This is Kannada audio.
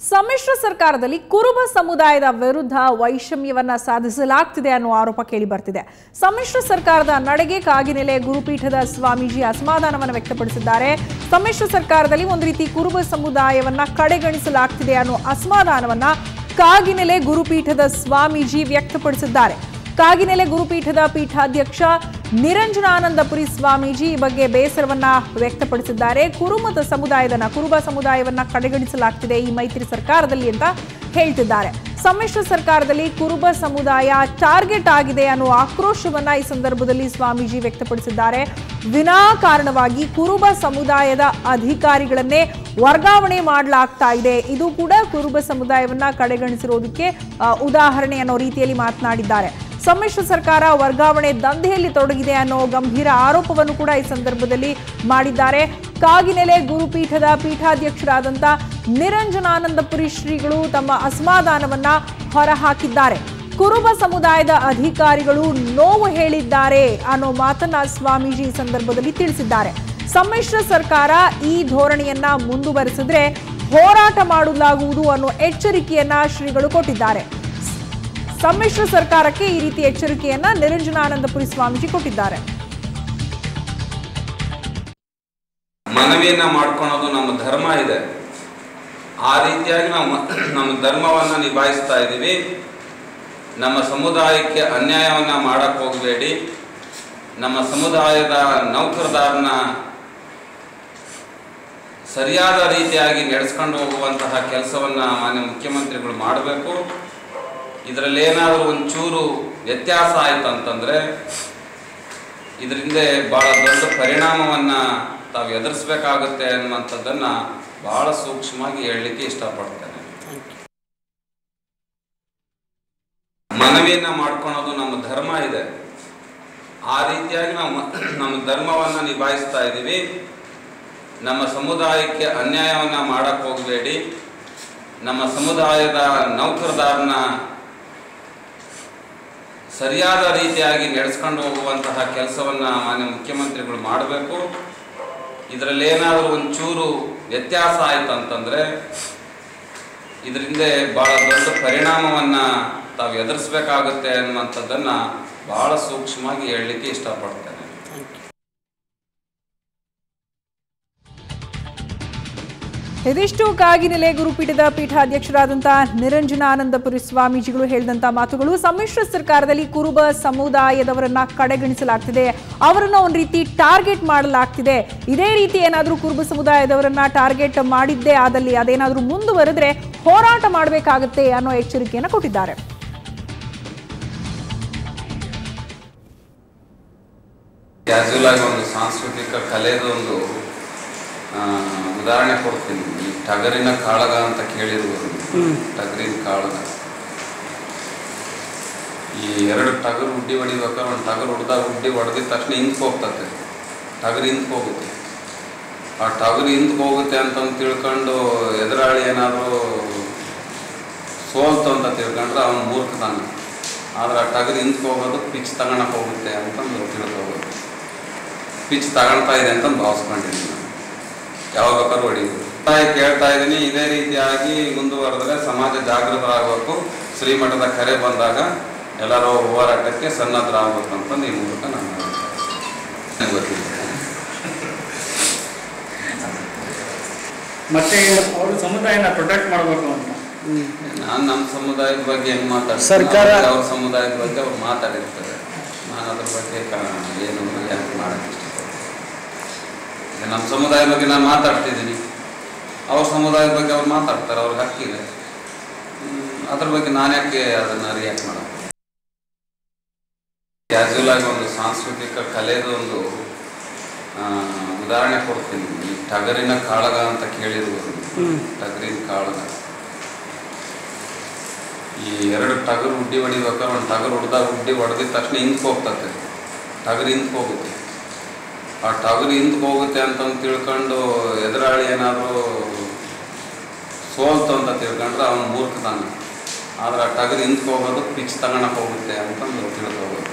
ಸಮ್ಮಿಶ್ರ ಸರ್ಕಾರದಲ್ಲಿ ಕುರುಬ ಸಮುದಾಯದ ವಿರುದ್ಧ ವೈಷಮ್ಯವನ್ನ ಸಾಧಿಸಲಾಗುತ್ತಿದೆ ಅನ್ನೋ ಆರೋಪ ಕೇಳಿ ಬರ್ತಿದೆ. ಸಮ್ಮಿಶ್ರ ಸರ್ಕಾರದ ನಡೆಗೆ ಕಾಗಿನೆಲೆ ಗುರುಪೀಠದ ಸ್ವಾಮೀಜಿ ಅಸಮಾಧಾನವನ್ನು ವ್ಯಕ್ತಪಡಿಸಿದ್ದಾರೆ. ಸಮ್ಮಿಶ್ರ ಸರ್ಕಾರದಲ್ಲಿ ಒಂದು ರೀತಿ ಕುರುಬ ಸಮುದಾಯವನ್ನ ಕಡೆಗಣಿಸಲಾಗುತ್ತಿದೆ ಅನ್ನೋ ಅಸಮಾಧಾನವನ್ನ ಕಾಗಿನೆಲೆ ಗುರುಪೀಠದ ಸ್ವಾಮೀಜಿ ವ್ಯಕ್ತಪಡಿಸಿದ್ದಾರೆ. ಕಾಗಿನೆಲೆ ಗುರುಪೀಠದ ಪೀಠಾಧ್ಯಕ್ಷ ನಿರಂಜನಾನಂದಪುರಿ ಸ್ವಾಮೀಜಿ ಈ ಬಗ್ಗೆ ಬೇಸರವನ್ನ ವ್ಯಕ್ತಪಡಿಸಿದ್ದಾರೆ. ಕುರುಬ ಸಮುದಾಯವನ್ನ ಕಡೆಗಣಿಸಲಾಗುತ್ತಿದೆ ಈ ಮೈತ್ರಿ ಸರ್ಕಾರದಲ್ಲಿ ಅಂತ ಹೇಳ್ತಿದ್ದಾರೆ. ಸಮ್ಮಿಶ್ರ ಸರ್ಕಾರದಲ್ಲಿ ಕುರುಬ ಸಮುದಾಯ ಟಾರ್ಗೆಟ್ ಆಗಿದೆ ಅನ್ನೋ ಆಕ್ರೋಶವನ್ನ ಈ ಸಂದರ್ಭದಲ್ಲಿ ಸ್ವಾಮೀಜಿ ವ್ಯಕ್ತಪಡಿಸಿದ್ದಾರೆ. ವಿನಾಕಾರಣವಾಗಿ ಕುರುಬ ಸಮುದಾಯದ ಅಧಿಕಾರಿಗಳನ್ನೇ ವರ್ಗಾವಣೆ ಮಾಡಲಾಗ್ತಾ ಇದೆ. ಇದು ಕೂಡ ಕುರುಬ ಸಮುದಾಯವನ್ನ ಕಡೆಗಣಿಸಿರೋದಕ್ಕೆ ಉದಾಹರಣೆ ಅನ್ನೋ ರೀತಿಯಲ್ಲಿ ಮಾತನಾಡಿದ್ದಾರೆ. ಸಮ್ಮಿಶ್ರ ಸರ್ಕಾರ ವರ್ಗಾವಣೆ ದಂಧೆಯಲ್ಲಿ ತೊಡಗಿದೆ ಅನ್ನೋ ಗಂಭೀರ ಆರೋಪವನ್ನು ಕೂಡ ಈ ಸಂದರ್ಭದಲ್ಲಿ ಮಾಡಿದ್ದಾರೆ. ಕಾಗಿನೆಲೆ ಗುರುಪೀಠದ ಪೀಠಾಧ್ಯಕ್ಷರಾದಂಥ ನಿರಂಜನಾನಂದಪುರಿ ಶ್ರೀಗಳು ತಮ್ಮ ಅಸಮಾಧಾನವನ್ನ ಹೊರಹಾಕಿದ್ದಾರೆ. ಕುರುಬ ಸಮುದಾಯದ ಅಧಿಕಾರಿಗಳು ನೋವು ಹೇಳಿದ್ದಾರೆ ಅನ್ನೋ ಮಾತನ್ನ ಸ್ವಾಮೀಜಿ ಈ ಸಂದರ್ಭದಲ್ಲಿ ತಿಳಿಸಿದ್ದಾರೆ. ಸಮ್ಮಿಶ್ರ ಸರ್ಕಾರ ಈ ಧೋರಣೆಯನ್ನ ಮುಂದುವರೆಸಿದ್ರೆ ಹೋರಾಟ ಮಾಡಲಾಗುವುದು ಅನ್ನೋ ಎಚ್ಚರಿಕೆಯನ್ನ ಶ್ರೀಗಳು ಕೊಟ್ಟಿದ್ದಾರೆ. ಸಮ್ಮಿಶ್ರ ಸರ್ಕಾರಕ್ಕೆ ಈ ರೀತಿ ಎಚ್ಚರಿಕೆಯನ್ನ ನಿರಂಜನಾನಂದಪುರಿ ಸ್ವಾಮೀಜಿ ಕೊಟ್ಟಿದ್ದಾರೆ. ಮನವಿಯನ್ನ ಮಾಡ್ಕೊಳ್ಳೋದು ನಮ್ಮ ಧರ್ಮ ಇದೆ. ಆ ರೀತಿಯಾಗಿ ನಾವು ನಮ್ಮ ಧರ್ಮವನ್ನ ನಿಭಾಯಿಸ್ತಾ ಇದ್ದೀವಿ. ನಮ್ಮ ಸಮುದಾಯಕ್ಕೆ ಅನ್ಯಾಯವನ್ನ ಮಾಡಕ್ ಹೋಗಬೇಡಿ. ನಮ್ಮ ಸಮುದಾಯದ ನೌಕರದಾರನ ಸರಿಯಾದ ರೀತಿಯಾಗಿ ನಡೆಸ್ಕೊಂಡು ಹೋಗುವಂತಹ ಕೆಲಸವನ್ನ ಮಾನ್ಯ ಮುಖ್ಯಮಂತ್ರಿಗಳು ಮಾಡಬೇಕು. ಇದರಲ್ಲಿ ಏನಾದರೂ ಒಂಚೂರು ವ್ಯತ್ಯಾಸ ಆಯ್ತು ಅಂತಂದ್ರೆ ಇದರಿಂದ ಬಹಳ ದೊಡ್ಡ ಪರಿಣಾಮವನ್ನ ತಾವು ಎದುರಿಸಬೇಕಾಗುತ್ತೆ ಅನ್ನುವಂಥದ್ದನ್ನ ಬಹಳ ಸೂಕ್ಷ್ಮವಾಗಿ ಹೇಳಲಿಕ್ಕೆ ಇಷ್ಟಪಡ್ತೇನೆ. ಮನವಿಯನ್ನ ಮಾಡ್ಕೊಳ್ಳೋದು ನಮ್ಮ ಧರ್ಮ ಇದೆ. ಆ ರೀತಿಯಾಗಿ ನಾವು ನಮ್ಮ ಧರ್ಮವನ್ನ ನಿಭಾಯಿಸ್ತಾ ಇದ್ದೀವಿ. ನಮ್ಮ ಸಮುದಾಯಕ್ಕೆ ಅನ್ಯಾಯವನ್ನ ಮಾಡಕ್ ಹೋಗಬೇಡಿ. ನಮ್ಮ ಸಮುದಾಯದ ನೌಕರದಾರನ ಸರಿಯಾದ ರೀತಿಯಾಗಿ ನಡೆಸ್ಕೊಂಡು ಹೋಗುವಂತಹ ಕೆಲಸವನ್ನ ಮಾನ್ಯ ಮುಖ್ಯಮಂತ್ರಿಗಳು ಮಾಡಬೇಕು. ಇದರಲ್ಲಿ ಏನಾದರೂ ಒಂಚೂರು ವ್ಯತ್ಯಾಸ ಆಯ್ತು ಅಂತಂದ್ರೆ ಇದರಿಂದ ಬಹಳ ದೊಡ್ಡ ಪರಿಣಾಮವನ್ನ ತಾವು ಎದುರಿಸಬೇಕಾಗುತ್ತೆ ಅನ್ನುವಂಥದ್ದನ್ನ ಬಹಳ ಸೂಕ್ಷ್ಮವಾಗಿ ಹೇಳಲಿಕ್ಕೆ ಇಷ್ಟಪಡ್ತೇನೆ. ಇದಿಷ್ಟು ಕಾಗಿನೆಲೆ ಗುರುಪೀಠದ ಪೀಠಾಧ್ಯಕ್ಷರಾದಂತಹ ನಿರಂಜನಾನಂದಪುರಿ ಸ್ವಾಮೀಜಿಗಳು ಹೇಳಿದಂತ ಮಾತುಗಳು. ಸಮ್ಮಿಶ್ರ ಸರ್ಕಾರದಲ್ಲಿ ಕುರುಬ ಸಮುದಾಯದವರನ್ನ ಕಡೆಗಣಿಸಲಾಗ್ತಿದೆ, ಅವರನ್ನ ಒಂದು ರೀತಿ ಟಾರ್ಗೆಟ್ ಮಾಡಲಾಗ್ತಿದೆ. ಇದೇ ರೀತಿ ಏನಾದರೂ ಕುರುಬ ಸಮುದಾಯದವರನ್ನ ಟಾರ್ಗೆಟ್ ಮಾಡಿದ್ದೇ ಆದಲ್ಲಿ ಅದೇನಾದರೂ ಮುಂದುವರೆದ್ರೆ ಹೋರಾಟ ಮಾಡಬೇಕಾಗುತ್ತೆ ಅನ್ನೋ ಎಚ್ಚರಿಕೆಯನ್ನು ಕೊಟ್ಟಿದ್ದಾರೆ. ಒಂದು ಸಾಂಸ್ಕೃತಿಕ ಕಲೆದೊಂದು ಉದಾಹರಣೆ ಕೊಡ್ತೀನಿ. ಈ ಟಗರಿನ ಕಾಳಗ ಅಂತ ಕೇಳಿರುವುದು. ಟಗರಿನ ಕಾಳಗ, ಈ ಎರಡು ಟಗರು ಉಡ್ಡಿ ಹೊಡಿಬೇಕಾದ್ರೆ ಒಂದು ಟಗರು ಉಡ್ಡಿ ಹೊಡೆದಿದ ತಕ್ಷಣ ಹಿಂದಕ್ಕೆ ಹೋಗ್ತದೆ. ಟಗರು ಹಿಂದಕ್ಕೆ ಹೋಗುತ್ತೆ. ಆ ಟಗರು ಹಿಂದಕ್ಕೆ ಹೋಗುತ್ತೆ ಅಂತಂದು ತಿಳ್ಕೊಂಡು ಎದುರಾಳಿ ಏನಾದರೂ ಸೋಲ್ತು ಅಂತ ತಿಳ್ಕೊಂಡ್ರೆ ಅವನು ಮೂರ್ಖತಾನೆ. ಆದ್ರೆ ಆ ಟಗರು ಹಿಂದಕ್ಕೆ ಹೋಗೋದು ಪಿಚ್ ತಗೊಳಕ್ ಹೋಗುತ್ತೆ ಅಂತಂದು ತಿಳ್ಕೋಬೋದು. ಪಿಚ್ ತಗೊಳ್ತಾ ಇದೆ ಅಂತಂದು ಭಾವಿಸ್ಕೊಂಡಿದ್ದೀನಿ. ಯಾವಾಗ ಬೇಕಾದ್ರೂ ಹೊಡಿಬೋದು. ಕೇಳ್ತಾ ಇದ್ದೀನಿ, ಇದೇ ರೀತಿಯಾಗಿ ಮುಂದುವರೆದ್ರೆ ಸಮಾಜ ಜಾಗೃತರಾಗಬೇಕು. ಶ್ರೀಮಠದ ಕರೆ ಬಂದಾಗ ಎಲ್ಲರೂ ಹೋರಾಟಕ್ಕೆ ಸನ್ನದ್ಧರಾಗಬೇಕು ಅಂತ ಈ ಮೂಲಕ ನಾನು ಗೊತ್ತಿದ್ದೆ. ಮತ್ತೆ ಅವರು ಸಮುದಾಯನ ಪ್ರೊಟೆಕ್ಟ್ ಮಾಡಬೇಕು ಅಂತ ನಾನು ನಮ್ಮ ಸಮುದಾಯದ ಬಗ್ಗೆ ಹೆಂಗೆ ಮಾತಾಡ್ತೀನಿ, ಸರ್ಕಾರ ಅವ್ರ ಸಮುದಾಯದ ಬಗ್ಗೆ ಅವ್ರು ಮಾತಾಡಿರ್ತಾರೆ. ನಾನು ಅದ್ರ ಬಗ್ಗೆ ಏನು ಯಾಕೆ ಮಾಡಕ್ಕೆ ನಮ್ಮ ಸಮುದಾಯದ ಬಗ್ಗೆ ನಾನು ಮಾತಾಡ್ತಿದ್ದೀನಿ, ಅವ್ರ ಸಮುದಾಯದ ಬಗ್ಗೆ ಅವ್ರು ಮಾತಾಡ್ತಾರೆ, ಅವ್ರಿಗೆ ಹಕ್ಕಿದೆ. ಅದ್ರ ಬಗ್ಗೆ ನಾನು ಯಾಕೆ ಅದನ್ನು ರಿಯಾಕ್ಟ್ ಮಾಡೋದು? ಕ್ಯಾಶುವಲ್ ಆಗಿ ಒಂದು ಸಾಂಸ್ಕೃತಿಕ ಕಲೆದೊಂದು ಉದಾಹರಣೆ ಕೊಡ್ತೀನಿ. ಈ ಟಗರಿನ ಕಾಳಗ ಅಂತ ಕೇಳಿರುವುದು. ಟಗರಿನ ಕಾಳಗ, ಈ ಎರಡು ಟಗರು ಉಡ್ಡಿ ಹೊಡಿಬೇಕಾದ್ರೆ ಒಂದು ಟಗರು ಉಡ್ಡಿ ಹೊಡೆದಿದ ತಕ್ಷಣ ಹಿಂದಕ್ಕೆ ಹೋಗ್ತದೆ. ಟಗರು ಹಿಂದಕ್ಕೆ ಹೋಗುತ್ತೆ. ಆ ಟಗರು ಹಿಂದಕ್ಕೆ ಹೋಗುತ್ತೆ ಅಂತಂದು ತಿಳ್ಕೊಂಡು ಎದುರಾಳಿ ಏನಾದರೂ ಸೋಲ್ತು ಅಂತ ತಿಳ್ಕೊಂಡ್ರೆ ಅವನು ಮೂರ್ಖತಾನೆ. ಆದ್ರೆ ಆ ಟಗರು ಹಿಂದಕ್ಕೆ ಹೋಗೋದು ಪಿಚ್ ತಗೊಳಕ್ ಹೋಗುತ್ತೆ ಅಂತಂದು ತಿಳ್ಕೋಬೋದು.